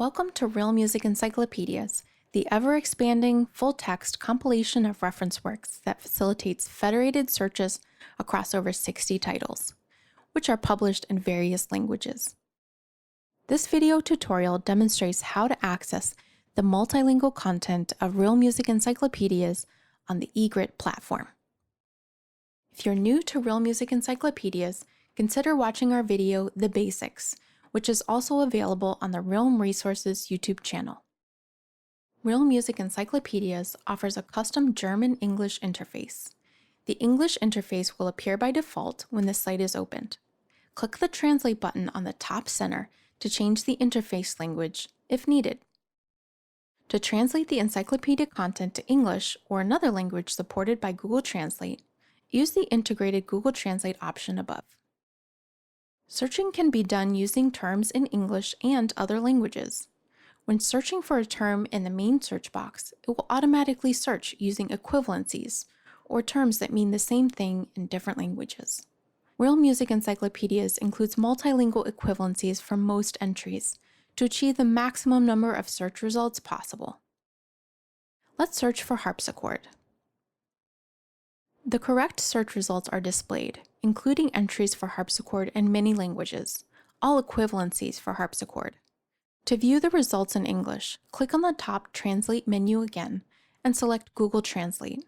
Welcome to Real Music Encyclopedias, the ever-expanding, full-text compilation of reference works that facilitates federated searches across over 60 titles, which are published in various languages. This video tutorial demonstrates how to access the multilingual content of Real Music Encyclopedias on the eGrit platform. If you're new to Real Music Encyclopedias, consider watching our video, The Basics, which is also available on the Realm Resources YouTube channel. Real Music Encyclopedias offers a custom German-English interface. The English interface will appear by default when the site is opened. Click the Translate button on the top center to change the interface language if needed. To translate the encyclopedia content to English or another language supported by Google Translate, use the integrated Google Translate option above. Searching can be done using terms in English and other languages. When searching for a term in the main search box, it will automatically search using equivalencies, or terms that mean the same thing in different languages. Real Music Encyclopedias includes multilingual equivalencies for most entries to achieve the maximum number of search results possible. Let's search for harpsichord. The correct search results are displayed, including entries for harpsichord in many languages, all equivalencies for harpsichord. To view the results in English, click on the top Translate menu again and select Google Translate.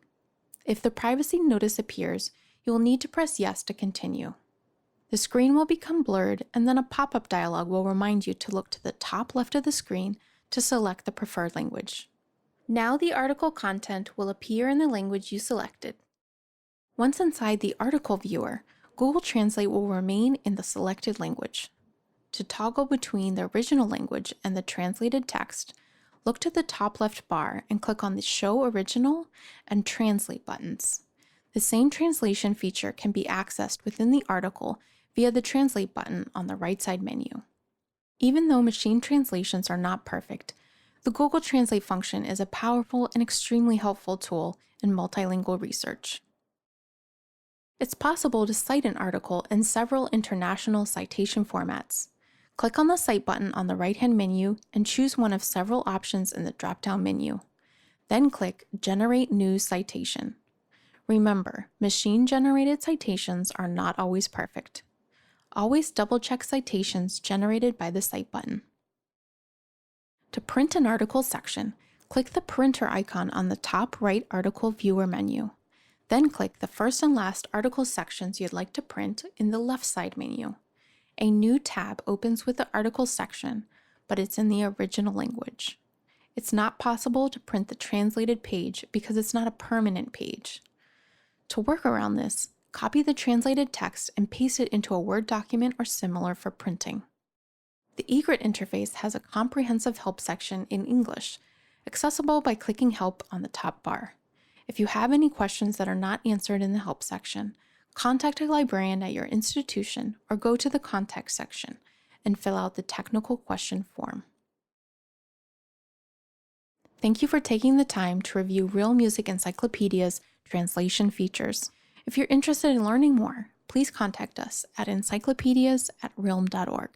If the privacy notice appears, you will need to press Yes to continue. The screen will become blurred, and then a pop-up dialog will remind you to look to the top left of the screen to select the preferred language. Now the article content will appear in the language you selected. Once inside the article viewer, Google Translate will remain in the selected language. To toggle between the original language and the translated text, look to the top left bar and click on the Show Original and Translate buttons. The same translation feature can be accessed within the article via the Translate button on the right side menu. Even though machine translations are not perfect, the Google Translate function is a powerful and extremely helpful tool in multilingual research. It's possible to cite an article in several international citation formats. Click on the Cite button on the right-hand menu and choose one of several options in the drop-down menu. Then click Generate New Citation. Remember, machine-generated citations are not always perfect. Always double-check citations generated by the Cite button. To print an article section, click the printer icon on the top right article viewer menu. Then click the first and last article sections you'd like to print in the left side menu. A new tab opens with the article section, but it's in the original language. It's not possible to print the translated page because it's not a permanent page. To work around this, copy the translated text and paste it into a Word document or similar for printing. The eGrit interface has a comprehensive help section in English, accessible by clicking Help on the top bar. If you have any questions that are not answered in the help section, contact a librarian at your institution or go to the contact section and fill out the technical question form. Thank you for taking the time to review Real Music Encyclopedia's translation features. If you're interested in learning more, please contact us at encyclopedias@realm.org.